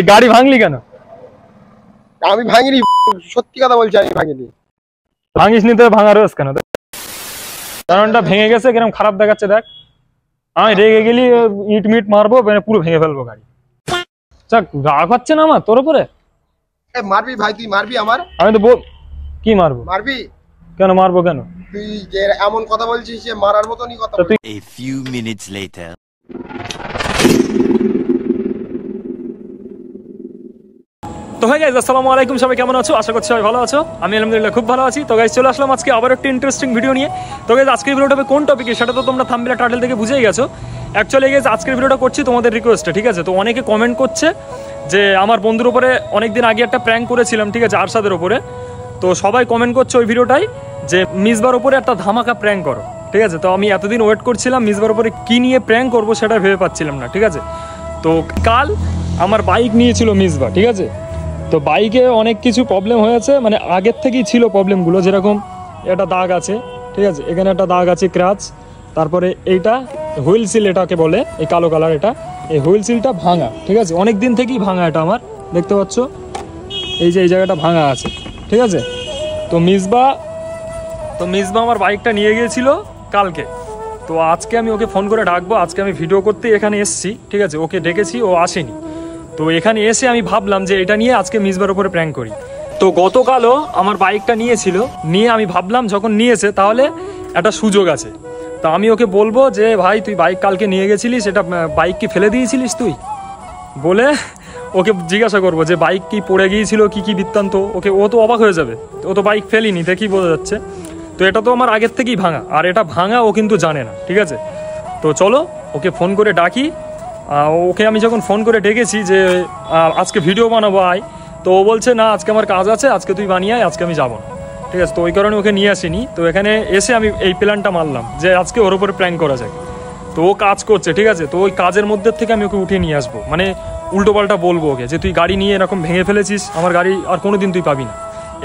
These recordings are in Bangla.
গাড়ি ভাঙলি কেন? আমি ভাঙিনি, সত্যি কথা বলছি, আমি ভাঙিনি। ভাঙিস নি তো ভাঙার রোজ কেন? কারণটা ভেঙে গেছে, কিরকম খারাপ দেখাচ্ছে দেখ। আমি রেগে গেলি ইট মিট মারবো, পুরো ভেঙে ফেলবো গাড়ি। রাগ হচ্ছে না আমার তোর উপরে? মারবি ভাই, তুই মারবি আমার? আমি তো কি মারবো? মারবি কেন? মারবো কেন? তুই যে এমন কথা বলছিস যে মারার মতনই কথা। A few minutes later. তো হ্যাঁ গাইস, আসসালামু আলাইকুম। সবাই কেমন আছো? আশা করছি সবাই ভালো আছো। আমি আলহামদুলিল্লাহ খুব ভালো আছি। তো গাইস চলে আসলাম আজকে আবার একটা ইন্টারেস্টিং ভিডিও নিয়ে। তো গাইস আজকের ভিডিওটা কোন টপিকে সেটা তো তোমরা থাম্বনেল টাইটেল থেকে বুঝেই গেছো। অ্যাকচুয়ালি গাইস আজকের ভিডিওটা করছি তোমাদের রিকোয়েস্টে, ঠিক আছে? তো অনেকে কমেন্ট করছে যে আমার বন্ধুর উপরে অনেকদিন আগে একটা প্র্যাঙ্ক করেছিলাম, ঠিক আছে, আরশাদের উপরে। তো সবাই কমেন্ট করছে ওই ভিডিওটাই যে মিসবার উপরে একটা ধামাকা প্র্যাঙ্ক করো, ঠিক আছে? তো আমি এতদিন ওয়েট করছিলাম মিসবার উপরে কী নিয়ে প্র্যাঙ্ক করবো সেটা ভেবে পাচ্ছিলাম না, ঠিক আছে? তো কাল আমার বাইক নিয়েছিল মিসবা, ঠিক আছে? তো বাইকে অনেক কিছু প্রবলেম হয়েছে, মানে আগের থেকেই ছিল প্রবলেমগুলো। যেরকম এটা দাগ আছে, ঠিক আছে, এখানে একটা দাগ আছে ক্রাচ, তারপরে এইটা হুইল সিল এটাকে বলে, এই কালো কালার এটা, এই হুইল সিলটা ভাঙা, ঠিক আছে? অনেক দিন থেকেই ভাঙা এটা আমার, দেখতে পাচ্ছ এই যে এই জায়গাটা ভাঙা আছে, ঠিক আছে? তো মিসবা আমার বাইকটা নিয়ে গিয়েছিল কালকে। তো আজকে আমি ওকে ফোন করে ডাকবো, আজকে আমি ভিডিও করতে এখানে এসেছি, ঠিক আছে? ওকে ডেকেছি, ও আসেনি। তো এখানে এসে আমি ভাবলাম যে এটা নিয়ে আজকে মিসবার উপরে প্র্যাঙ্ক করি। তো গতকালও আমার বাইকটা নিয়ে আমি ভাবলাম যখন নিয়েছে তাহলে একটা সুযোগ আছে। তো আমি ওকে বলবো যে ভাই তুই বাইক কালকে নিয়ে গেছিলিস, এটা বাইক কি ফেলে দিয়েছিলিস তুই? বলে ওকে জিজ্ঞাসা করবো যে বাইক কি পড়ে গিয়েছিল, কি কি বৃত্তান্ত। ও তো অবাক হয়ে যাবে, ও তো বাইক ফেলিনি, দেখি বোঝা যাচ্ছে। তো এটা তো আমার আগের থেকেই ভাঙা, আর এটা ভাঙা ও কিন্তু জানে না, ঠিক আছে? তো চলো ওকে ফোন করে ডাকি। ওকে আমি যখন ফোন করে ডেকেছি যে আজকে ভিডিও বানাবো আয়, তো ও বলছে না আজকে আমার কাজ আছে, আজকে তুই বানিয়ে আয়, আজকে আমি যাবো না, ঠিক আছে? তো ওই কারণে ওকে নিয়ে আসিনি। তো এখানে এসে আমি এই প্ল্যানটা মারলাম যে আজকে ওর উপরে প্র্যাঙ্ক করা যায়। তো ও কাজ করছে, ঠিক আছে? তো ওই কাজের মধ্যে থেকে আমি ওকে উঠিয়ে নিয়ে আসবো, মানে উল্টোপাল্টা বলবো ওকে যে তুই গাড়ি নিয়ে এরকম ভেঙে ফেলেছিস, আমার গাড়ি আর কোনো দিন তুই পাবি না,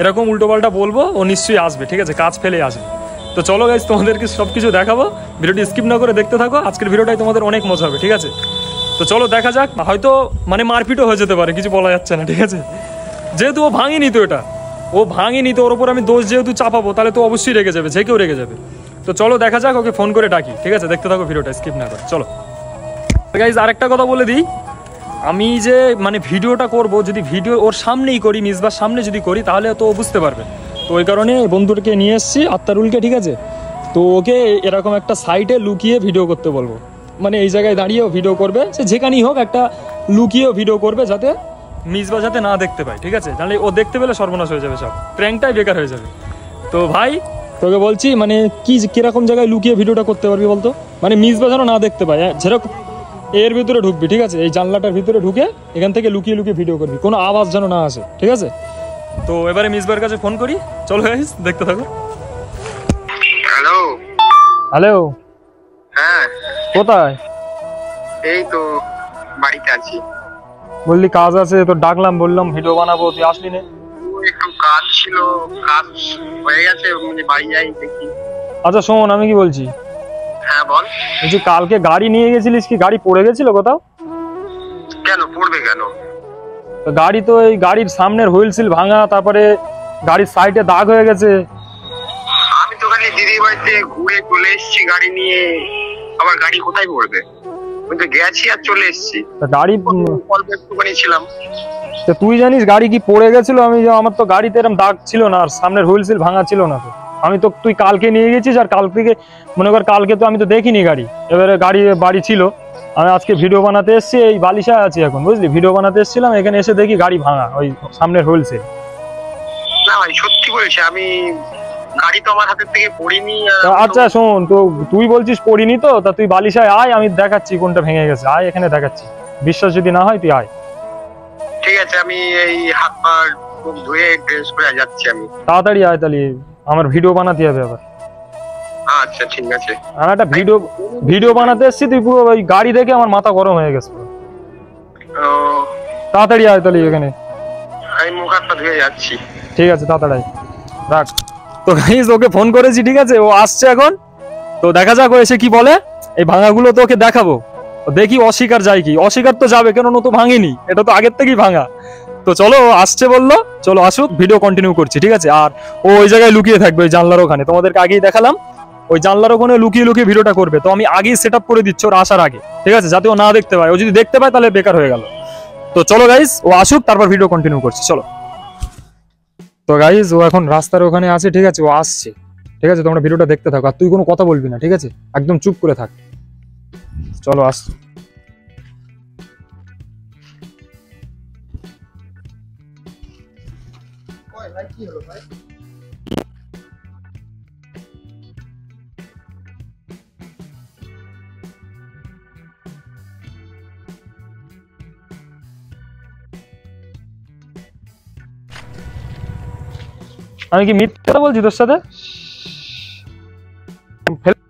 এরকম উল্টোপাল্টা বলবো। ও নিশ্চয়ই আসবে, ঠিক আছে? কাজ ফেলে আসবে। তো চলো গাইজ তোমাদেরকে সব কিছু দেখাবো, ভিডিওটি স্কিপ না করে দেখতে থাকো। আজকের ভিডিওটাই তোমাদের অনেক মজা হবে, ঠিক আছে? তো চলো দেখা যাক। হয়তো মানে মারপিটও হয়ে যেতে পারে, কিছু বলা যাচ্ছে না, ঠিক আছে? যেহেতু ও ভাঙেনি, তো এটা ও ভাঙেনি, তো ওর ওপর আমি দোষ যেহেতু চাপাবো তাহলে তো অবশ্যই রেগে যাবে, যে কেউ রেগে যাবে। তো চলো দেখা যাক, ওকে ফোন করে ডাকি, ঠিক আছে? দেখতে থাকো ভিডিওটা স্কিপ না করে, চলো। গাইজ আরেকটা কথা বলে দিই, আমি যে মানে ভিডিওটা করব, যদি ভিডিও ওর সামনেই করি, মিসবার সামনে যদি করি তাহলে তো ও বুঝতে পারবে। তো ওই কারণে বন্ধুটাকে নিয়ে এসেছি, আত্মারুলকে, ঠিক আছে? তো ওকে এরকম একটা সাইডে লুকিয়ে ভিডিও করতে বলবো, মানে এই জায়গায় দাঁড়িয়েও ভিডিও করবে, সে যেখানেই হোক একটা লুকিয়েও ভিডিও করবে, যাতে মিসবা যাতে না দেখতে পায়, ঠিক আছে? তাহলে ও দেখতে পেলে সর্বনাশ হয়ে যাবে, সব প্র্যাঙ্কটাই বেকার হয়ে যাবে। তো ভাই তোকে বলছি, মানে কিরকম জায়গায় লুকিয়ে ভিডিওটা করতে পারবি বলতো? মানে মিসবা যেন না দেখতে পায়, যেরকম এর ভিতরে ঢুকবি, ঠিক আছে? এই জানলাটার ভিতরে ঢুকে এখান থেকে লুকিয়ে লুকিয়ে ভিডিও করবি, কোনো আওয়াজ যেন না আসে, ঠিক আছে? তো এবারে মিসবার কাছে ফোন করি, চলো গাইস দেখতে থাকো। হ্যালো হ্যালো, হ্যাঁ কোথায়? এই তো বাড়িতে আছি। বললি কাজ আছে, তো ডাকলাম, বললাম ভিডিও বানাবো, তুই আসলি না। একটু কাজ ছিল, কাজ হয়ে গেছে, মানে বাড়ি যাই দেখি। আচ্ছা শোন, আমি কি বলছি, হ্যাঁ বল। বলছি কালকে গাড়ি নিয়ে গেছিলিস, কি গাড়ি পড়ে গেছিল কোথাও? কেন পড়বে কেন? তো গাড়ি তো এই গাড়ির সামনের হুইল সিল ভাঙা, তারপরে গাড়ির সাইডে দাগ হয়ে গেছে। আমি তো খালি দিদির বাড়িতে ঘুরে চলে এসেছি গাড়ি নিয়ে, আবার গাড়ি কোথায় পড়বে? আমি তো গেছি আর চলে এসেছি। গাড়ি অল্প একটুখানি ছিলাম। তো তুই জানিস গাড়ি কি পড়ে গেছিল? আমার তো গাড়িতে এরকম দাগ ছিল না, আর সামনের হুইল সিল ভাঙা ছিল না। তো আমি তো, তুই কালকে নিয়ে গেছিস, আর কাল থেকে মনে কর কালকে তো আমি তো দেখিনি গাড়ি, এবারে গাড়ি বাড়ি ছিল। আমি আজকে ভিডিও বানাতে এসেছি, এই বালিশায় আছি এখন, বুঝলি? ভিডিও বানাতে এসেছিলাম, এখানে এসে দেখি গাড়ি ভাঙা, ওই সামনের হুইল সিল। না ভাই সত্যি বলছি, আমি গাড়ি তো আমার হাতের থেকে পড়িনি। আচ্ছা শোন, তো তুই বলছিস পড়িনি, তো তা তুই বালিশায় আয়, আমি দেখাচ্ছি কোনটা ভেঙে গেছে, আয় এখানে দেখাচ্ছি। বিশ্বাস যদি না হয় তুই আয়। ঠিক আছে, আমি এই হাত পা ধুয়ে ড্রেস পরে যাচ্ছি। আমি তাড়াতাড়ি আয়, তাহলে আমার ভিডিও বানাতে হবে আবার। আচ্ছা ঠিক আছে। আমি একটা ভিডিও বানাতে এসেছি, তুই পুরো ওই গাড়ি দেখে আমার মাথা গরম হয়ে গেছে। তাড়াতাড়ি আয় তাহলে এখানে। আমি মুখ হাত পা ধুয়ে যাচ্ছি। ঠিক আছে তাড়াতাড়ি রাখ। তো গাইস ওকে ফোন করেছি, ঠিক আছে? ও আসছে এখন, তো দেখা যাক ও এসে কি বলে। এই ভাঙাগুলো তো ওকে দেখাবো, দেখি অস্বীকার যায় কি, অস্বীকার তো যাবে, কেন তো ভাঙেনি, এটা তো আগের থেকেই ভাঙা। তো চলো আসছে বললো, চলো আসুক, ভিডিও কন্টিনিউ করছি, ঠিক আছে। আর ও ওই জায়গায় লুকিয়ে থাকবে ওই জানলার ওখানে, তোমাদেরকে আগেই দেখালাম, ওই জানলার ওখানে লুকিয়ে লুকিয়ে ভিডিওটা করবে। তো আমি আগেই সেট আপ করে দিচ্ছি ওর আসার আগে, ঠিক আছে, যাতে ও না দেখতে পায়। ও যদি দেখতে পায় তাহলে বেকার হয়ে গেল। তো চলো গাইস, ও আসুক, তারপর ভিডিও কন্টিনিউ করছি, চলো। তো গাইস ও এখন রাস্তার ওখানে আছে, ঠিক আছে, ও আসছে, ঠিক আছে। তোমরা ভিডিওটা দেখতে থাকো, আর তুই কোনো কথা বলবি না, ঠিক আছে, একদম চুপ করে থাক। চলো আস। কি হলো ভাই? আমি কি মিথ্যে কথা বলছি তোর সাথে?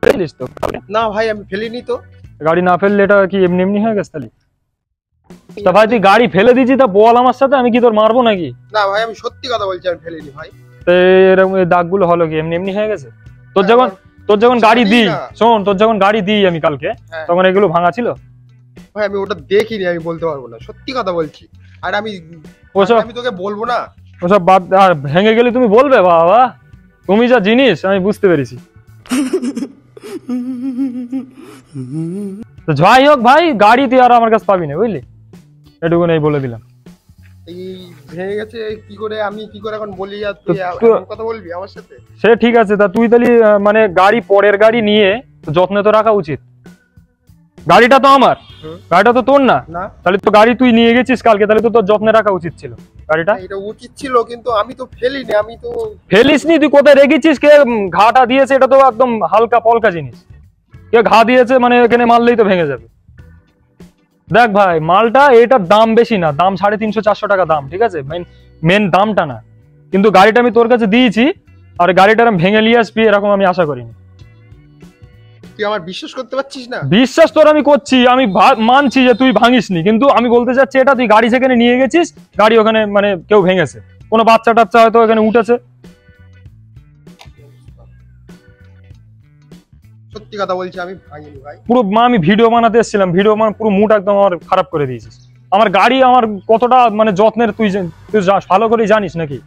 ফেলিস তো না ভাই আমি ফেলিনি তো। গাড়ি না ফেললে এটা কি এমনি এমনি হয়ে গেছে তাহলে? তা ভাই তুই গাড়ি ফেলে দিয়েছি, তা বল আমার সাথে, আমি কি তোর মারবো নাকি? না ভাই আমি সত্যি কথা বলছি, আমি ফেলিনি ভাই। তো এরকম এই দাগগুলো হলো কি এমনি এমনি হয়ে গেছে? তোর যখন গাড়ি দিই, শোন, তোর যখন গাড়ি দিই আমি কালকে, তখন এগুলো ভাঙা ছিল? ভাই আমি ওটা দেখিনি, আমি বলতে পারবো না, সত্যি কথা বলছি। আর আমি তোকে বলবো না ওসব বাদ। আর ভেঙে গেলে তুমি বলবে? বাবা তুমি যা জিনিস আমি বুঝতে পেরেছি। তো যাই হোক ভাই, গাড়ি তুই আর আমার কাছে পাবি না, বুঝলি, এটুকু নেই বলে দিলাম। এই ভেঙে গেছে কি করে, আমি কি করে এখন বলি, আর তুই কথা বলবি আমার সাথে? সে ঠিক আছে, তা তুই তাহলে মানে গাড়ি, পরের গাড়ি নিয়ে যত্নে তো রাখা উচিত। গাড়িটা তো আমার, গাড়িটা তো তোর না, তাহলে তো গাড়ি তুই নিয়ে গেছিস কালকে, তাহলে তো তোর যত্নে রাখা উচিত ছিল গাড়িটা। এটা উচিত ছিল, কিন্তু আমি তো ফেলিনি। আমি তো ফেলিসনি, তুই কোথায় রেখেছিস? কে ঘাটা দিয়েছে? এটা তো একদম হালকা পলকা জিনিস, কে ঘা দিয়েছে মানে এখানে মারলেই তো ভেঙে যাবে। দেখ ভাই, মালটা এটার দাম বেশি না, দাম 350-400 টাকা দাম, ঠিক আছে, মেন দামটা না। কিন্তু গাড়িটা আমি তোর কাছে দিয়েছি, আর গাড়িটা আমি ভেঙে নিয়ে আসবি এরকম আমি আশা করিনি। তুই আমার বিশ্বাস করতে পারছিস না? বিশ্বাস তোর আমি করছি, আমি মানছি যে তুই ভাঙিসনি, কিন্তু আমি বলতে চাচ্ছি এটা তুই গাড়ি সেখানে নিয়ে গেছিস, গাড়ি ওখানে মানে কেউ ভেঙেছে, কোনো বাচ্চা টাচ্চা হয়তো এখানে উঠেছে। সত্যি কথা বলছি, আমি ভাঙিনি ভাই। পুরো আমি ভিডিও বানাতে এসেছিলাম, ভিডিও পুরো মুড একদম আমার খারাপ করে দিয়েছিস। আমার গাড়ি আমার কতটা মানে যত্নের, তুই ভালো করে জানিস নাকি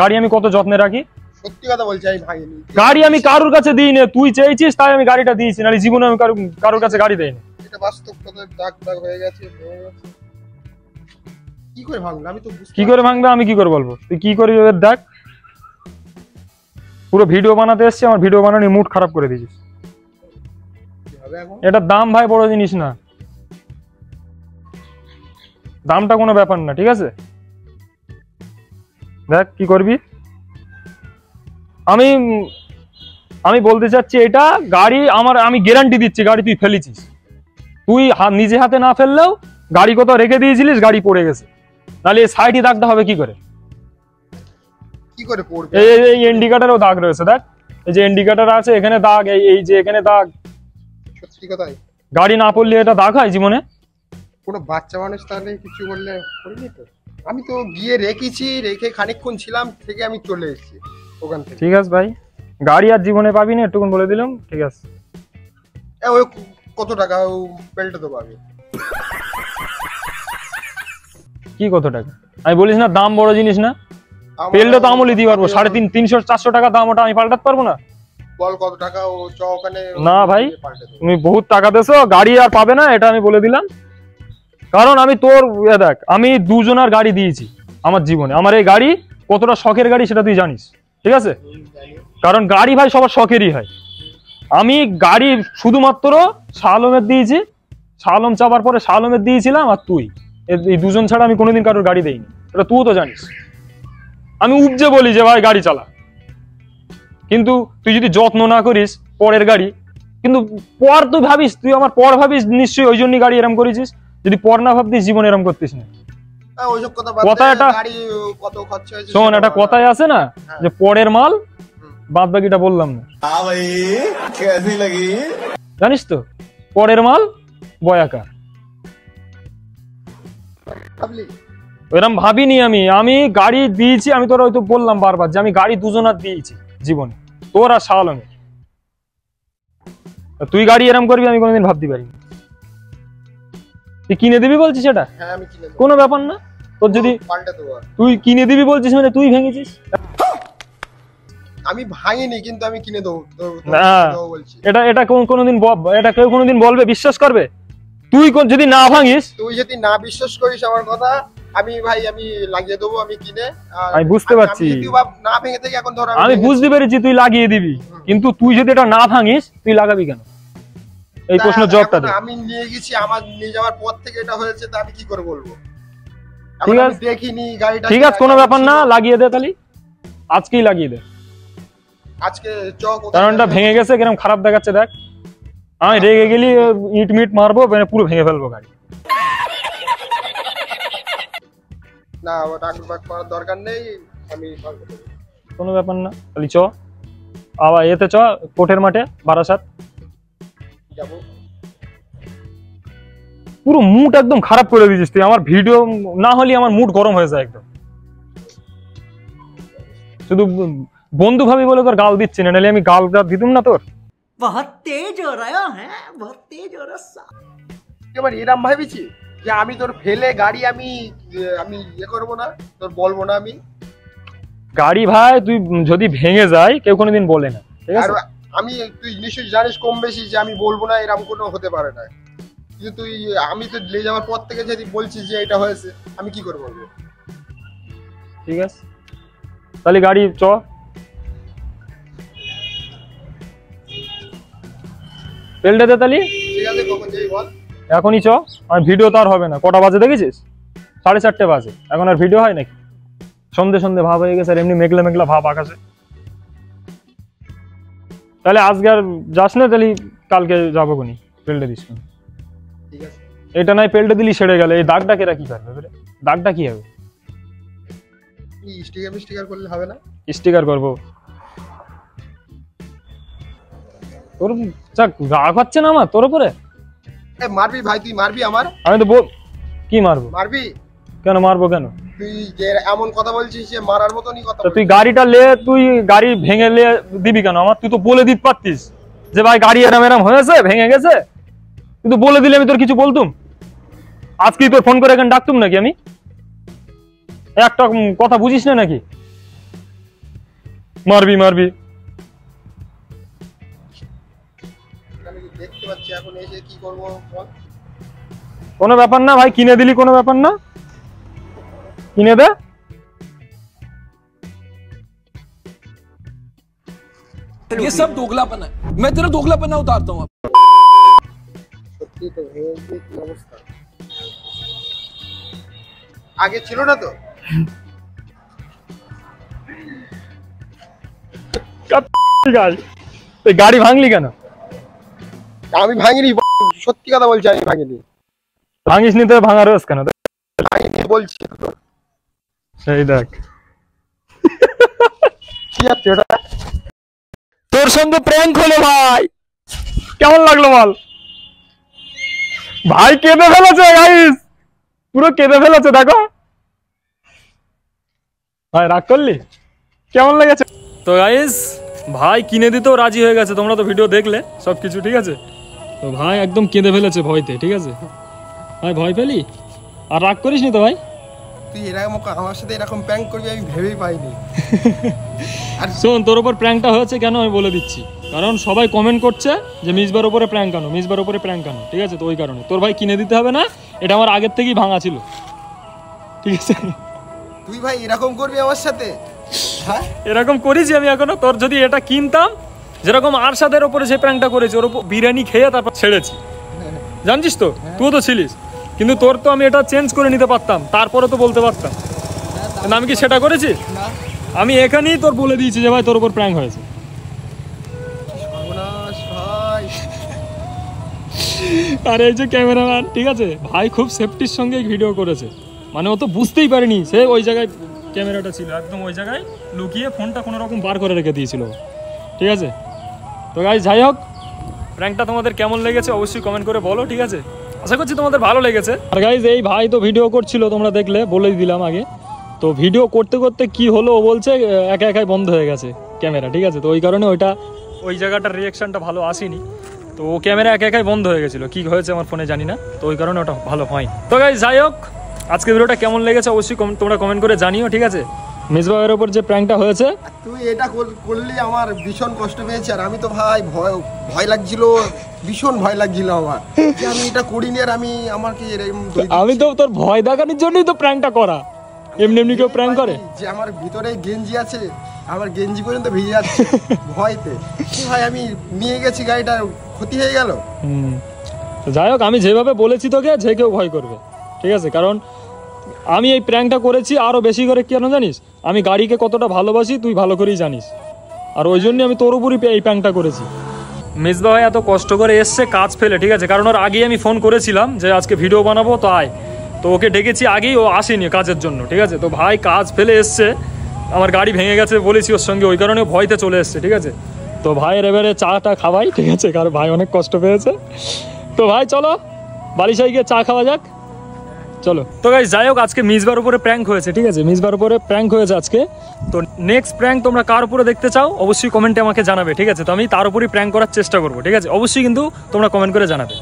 গাড়ি আমি কত যত্নে রাখি? সত্যি কথা বলছি, আমি ভাঙিনি গাড়ি। আমি কারোর কাছে দিই না, তুই চেয়েছিস তাই আমি গাড়িটা দিয়েছি, নাহলে জীবনে আমি কারোর কাছে গাড়ি দেইনি। এটা বাস্তব কথা, দাগ দাগ হয়ে গেছে। কি করে ভাঙলো আমি তো কি করে ভাঙবে আমি কি করে বলবো? তুই কি করে দেখ, পুরো ভিডিও বানাতে এসেছি, আমার ভিডিও বানানোর মুড খারাপ করে দিয়েছিস। এটার দাম ভাই বড় জিনিস না, দামটা কোনো ব্যাপার না, ঠিক আছে। দেখ কি করবি। আমি বলতে চাচ্ছি এটা গাড়ি আমার, আমি গ্যারান্টি দিচ্ছি গাড়ি তুই ফেলেছিস। তুই নিজে হাতে না ফেললেও গাড়ি কোথাও রেখে দিয়েছিলিস, গাড়ি পড়ে গেছে, নাহলে এই সাইডে দাগটা হবে কি করে? কি করে পড়বে? এই ইন্ডিকেটরেও দাগ রয়েছে, দেখ এই যে ইন্ডিকেটর আছে এখানে দাগ, এই যে এখানে দাগ। সত্যি কথাই, গাড়ি না পড়লে এটা দাগ হয় জীবনে? কোনো বাচ্চা মানুষ তাহলে কিছু বললে করিনি তো। আমি তো গিয়ে রেখেছি, রেখে খানিকক্ষণ ছিলাম, থেকে আমি চলে এসেছি ওখান থেকে। ঠিক আছে ভাই, গাড়ি আর জীবনে পাবি না, একটুকুন বলে দিলাম, ঠিক আছে। ওই কত টাকা বেল্টে তো পাবে? কি কত টাকা? আমি বলিস না দাম বড় জিনিস না, পেলটা তো আমলি দিতে পারবো, 350-400 টাকা দাম, ওটা আমি পাল্টাতে পারবো না? বল কত টাকা ও ওখানে? না ভাই, তুমি বহুত টাকা দেছো, গাড়ি আর পাবে না, এটা আমি বলে দিলাম। কারণ আমি তোর দেখ, আমি দুজনের গাড়ি দিয়েছি আমার জীবনে, আমার এই গাড়ি কতটা শখের গাড়ি সেটা তুই জানিস, ঠিক আছে। কারণ গাড়ি ভাই সবার শখেরই হয়। আমি গাড়ি শুধুমাত্র শাহ আলমের দিয়েছি, শাহ আলম চাপার পরে শাহ আলমের দিয়েছিলাম, আর তুই, এই দুজন ছাড়া আমি কোনোদিন কারোর গাড়ি দেইনি, এটা তুইও তো জানিস। আমি উপজে বলি যে ভাই গাড়ি চালা, কিন্তু তুই যদি যত্ন না করিস পরের গাড়ি, কিন্তু পর তুই ভাবিস, তুই আমার পর ভাবিস নিশ্চয়ই, ওই জন্যই গাড়ি এরম করেছিস। যদি পর না ভাবতিস জীবনে এরম করতিস না। শোন, একটা কথাই আছে না যে পরের মাল, বাদ বাকিটা বললাম না, জানিস তো, পরের মাল বয়াকা। এরম ভাবিনি আমি গাড়ি দিয়েছি, আমি তোর হয়তো বললাম বারবার যে আমি গাড়ি দুজনার দিয়েছি জীবনে, তোর আর শাহ আলমের। তুই গাড়ি এরম করবি আমি কোনোদিন ভাবতে পারিনি। তুই কিনে দিবি বলছিস সেটা? হ্যাঁ আমি কিনে দেবো, কোনো ব্যাপার না, তোর যদি পাল্টে দেবো। তুই কিনে দিবি বলছিস মানে তুই ভেঙেছিস। আমি ভাঙিনি, কিন্তু আমি কিনে দেবো না, বলছি। এটা কোনোদিন এটা কেউ কোনোদিন বলবে, বিশ্বাস করবে? তুই যদি না ভাঙিস, তুই যদি না বিশ্বাস করিস আমার কথা, আমি ভাই আমি লাগিয়ে দেবো, আমি কিনে। আমি বুঝতে পারছি, না ভেঙে থেকে এখন ধর আমি বুঝতে পেরেছি তুই লাগিয়ে দিবি, কিন্তু তুই যদি এটা না ভাঙিস তুই লাগাবি কেন? এই প্রশ্নের জবাবটা দে। আমি নিয়ে গেছি, আমার নিয়ে যাওয়ার পর থেকে এটা হয়েছে, তা আমি কি করে বলবো? ঠিক আছে, দেখিনি গাড়িটা। ঠিক আছে, কোনো ব্যাপার না, লাগিয়ে দে তাহলে, আজকেই লাগিয়ে দে। আজকে কারণটা ভেঙে গেছে, কিরকম খারাপ দেখাচ্ছে দেখ। আমি রেগে গেলি ইট মিট মারবো, পুরো ভেঙে ফেলবো গাড়ি। না, রাগ করার দরকার নেই, আমি কোনো ব্যাপার না, তাহলে চ আবার এতে চ, কোর্টের মাঠে বারাসাত যাবো। পুরো মুড একদম খারাপ করে দিয়েছিস তুই। আমার ভিডিও না হলে আমার মুড গরম হয়ে যায় একদম। শুধু বন্ধু ভাবি বলে তোর গাল দিচ্ছি না, নাহলে আমি গাল দিতুম না তোর। बहुत तेज हो रहा है, बहुत तेज हो रहा। এবার এরম ভাবিছি যে আমি তোর ফেলে গাড়ি আমি ইয়ে করবো না, তোর বলবো না আমি। গাড়ি ভাই তুই যদি ভেঙে যায় কেউ কোনোদিন বলে না, ঠিক আর আছে? আমি, তুই নিশ্চয়ই জানিস কম বেশি যে আমি বলবো না, এরকম কোনো হতে পারে না। কিন্তু তুই, আমি তো নিয়ে যাওয়ার পর থেকে যদি বলছিস যে এটা হয়েছে, আমি কি করে বলবো? ঠিক আছে, তাহলে গাড়ি চ। পেল্টে দে তাহলে। ঠিক আছে, কখন যাই বল? এখনই চ, আর ভিডিও তো আর হবে না। কটা বাজে দেখেছিস? 4:30 বাজে, এখন আর ভিডিও হয় নাকি? সন্ধে সন্ধে ভাব হয়ে গেছে, আর এমনি মেঘলা মেঘলা ভাব আকাশে। তাহলে আজকে আর যাস না, তাহলে কালকে যাবো কোনি, পেল্টে দিস। ঠিক আছে, এটা নাই পেল্টে দিলি সেরে গেলে, এই দাগটা কেরা কি করবে? দাগটা কি হবে? স্টিকার করলে হবে না? স্টিকার করবো? তোর রাগ হচ্ছে না আমার তোর উপরে? মারবি ভাই, তুই মারবি আমার? আমি তো কি মারবো? মারবি কেন মারবো কেন? তুই যে এমন কথা বলছিস যে মারার মতনই কথা। তুই গাড়িটা তুই গাড়ি ভেঙে দিবি কেন আমার? তুই তো বলে দিতে পারতিস যে ভাই গাড়ি এরম এরম হয়েছে, ভেঙে গেছে। তুই তো বলে দিলে আমি তোর কিছু বলতুম? আজকেই তোর ফোন করে এখানে ডাকতুম নাকি আমি? একটা কথা বুঝিস না নাকি? মারবি মারবি। দেখতে পাচ্ছি, এখন এসে কি করবো বল? কোনো ব্যাপার না ভাই, কিনে দিলি, কোনো ব্যাপার না, কিনে দে। ये सब दोगलापन है, मैं तेरा दोगलापन उतारता हूँ। সত্যি তো ভেঙে গিয়ে কি অবস্থা, আগে ছিল না তো? গাড়ি ভাঙলি কেন? আমি ভাঙিনি, সত্যি কথা বলছি, আমি ভাঙিনি। ভাঙিস নি তো ভাঙা রোজ কেন? ভাঙিনি বলছি তো। সেই দেখ কি আছে ওটা? তোর সঙ্গে প্র্যাঙ্ক হলো ভাই, কেমন লাগলো বল? ভাই কেঁদে ফেলেছে গাইস, পুরো কেঁদে ফেলেছে, দেখো ভাই। রাগ করলি? কেমন লেগেছে? তো গাইস ভাই কিনে দিতেও রাজি হয়ে গেছে, তোমরা তো ভিডিও দেখলে সবকিছু, ঠিক আছে? তো ভাই একদম কেঁদে ফেলেছে ভয়তে, ঠিক আছে ভাই? ভয় পেলি? আর রাগ করিস নি তো ভাই? তুই এরকম আমার সাথে এরকম প্র্যাঙ্ক করবি আমি ভেবেই পাইনি। আর শোন, তোর উপর প্র্যাঙ্কটা হয়েছে কেন আমি বলে দিচ্ছি। কারণ সবাই কমেন্ট করছে যে মিসবার উপরে প্র্যাঙ্ক আনো, মিসবার উপরে প্র্যাঙ্ক আনো, ঠিক আছে? তো ওই কারণে তোর ভাই কিনে দিতে হবে না, এটা আমার আগের থেকেই ভাঙা ছিল, ঠিক আছে? তুই ভাই এরকম করবি আমার সাথে? হ্যাঁ, এরকম করেছি আমি এখনো? তোর যদি এটা কিনতাম, যেরকম আরশাদের ওপরে যে প্র্যাঙ্কটা করেছি, ওর উপর বিরিয়ানি খেয়ে তারপর ছেড়েছি, জানছিস তো? তুইও তো ছিলিস, কিন্তু তোর তো আমি এটা চেঞ্জ করে নিতে পারতাম, তারপরে তো বলতে পারতাম। কিন্তু আমি কি সেটা করেছি? আমি এখানেই তোর বলে দিয়েছি যে ভাই তোর উপর প্র্যাঙ্ক হয়েছে। আর এই যে ক্যামেরাম্যান, ঠিক আছে ভাই, খুব সেফটির সঙ্গে ভিডিও করেছে, মানে ও তো বুঝতেই পারেনি, সে ওই জায়গায় ক্যামেরাটা ছিল একদম ওই জায়গায় লুকিয়ে, ফোনটা কোনো রকম বার করে রেখে দিয়েছিল, ঠিক আছে? তো গাইস যাই হোক, প্র্যাঙ্কটা তোমাদের কেমন লেগেছে অবশ্যই কমেন্ট করে বলো, ঠিক আছে? আশা করছি তোমাদের ভালো লেগেছে। আর গাইস এই ভাই তো ভিডিও করছিল, তোমরা দেখলে, বলে দিলাম আগে। তো ভিডিও করতে করতে কি হলো, ও বলছে একা একাই বন্ধ হয়ে গেছে ক্যামেরা, ঠিক আছে? তো ওই কারণে ওই জায়গাটার রিয়াকশনটা ভালো আসেনি। তো ও ক্যামেরা একা একাই বন্ধ হয়ে গেছিলো, কি হয়েছে আমার ফোনে জানি না, তো ওই কারণে ওটা ভালো হয়। তো গাইস যাই হোক, আজকে ভিডিওটা কেমন লেগেছে অবশ্যই তোমরা কমেন্ট করে জানিও, ঠিক আছে। মেজবাবের ওপর যে প্র্যাঙ্কটা হয়েছে, তুই এটা করলি আমার ভীষণ কষ্ট পেয়েছে। আর আমি তো ভাই ভয় লাগছিল, ভীষণ ভয় লাগছিল আমার যে আমি এটা করিনি। আর আমাকে আমি তো তোর ভয় দেখানোর জন্যই তো প্র্যাঙ্কটা করা, এমনি এমনি কেউ প্র্যাঙ্ক করে? যে আমার ভিতরে গেঞ্জি আছে, আমার গেঞ্জি পর্যন্ত ভিজে যাচ্ছে ভয়তে। ভাই আমি নিয়ে গেছি, গাড়িটা ক্ষতি হয়ে গেল। যাই হোক, আমি যেভাবে বলেছি তোকে, যে কেউ ভয় করবে, ঠিক আছে। কারণ আমি এই প্র্যাঙ্কটা করেছি আরও বেশি করে, কেন জানিস? আমি গাড়িকে কতটা ভালোবাসি তুই ভালো করেই জানিস, আর ওই জন্যই আমি তোর উপরই এই প্র্যাঙ্কটা করেছি। মেজবা ভাই এত কষ্ট করে এসছে কাজ ফেলে, ঠিক আছে। কারণ ওর আগেই আমি ফোন করেছিলাম যে আজকে ভিডিও বানাবো, তো আয়, তো ওকে ডেকেছি আগেই, ও আসেনি কাজের জন্য, ঠিক আছে। তো ভাই কাজ ফেলে এসছে, আমার গাড়ি ভেঙে গেছে বলেছি ওর সঙ্গে, ওই কারণে ভয়তে চলে এসছে, ঠিক আছে। তো ভাইয়ের এবারে চাটা খাওয়াই, ঠিক আছে, কারণ ভাই অনেক কষ্ট পেয়েছে। তো ভাই চলো বালিশাই গিয়ে চা খাওয়া যাক, চলো। তো গাইস যাই হোক, আজকে মিজবার উপরে প্র্যাঙ্ক হয়েছে, ঠিক আছে, মিজবার উপরে প্র্যাঙ্ক হয়েছে আজকে। তো নেক্সট প্র্যাঙ্ক তোমরা কার উপরে দেখতে চাও অবশ্যই কমেন্টে আমাকে জানাবে, ঠিক আছে। তো আমি তার উপরই প্র্যাঙ্ক করার চেষ্টা করবো, ঠিক আছে, অবশ্যই কিন্তু তোমরা কমেন্ট করে জানাবে।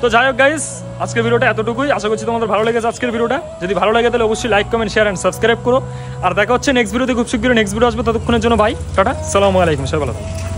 তো যাই হোক গাইস, আজকের ভিডিওটা এতটুকুই, আশা করছি তোমাদের ভালো লেগেছে আজকের ভিডিওটা। যদি ভালো লাগে তাহলে অবশ্যই like, comment, share and subscribe করো। আর দেখা হচ্ছে নেক্সট ভিডিওতে, খুব শীঘ্রই নেক্সট ভিডিও আসবে, ততক্ষণের জন্য বাই, টাটা, আসসালামু আলাইকুম, সবাই ভালো থাকো।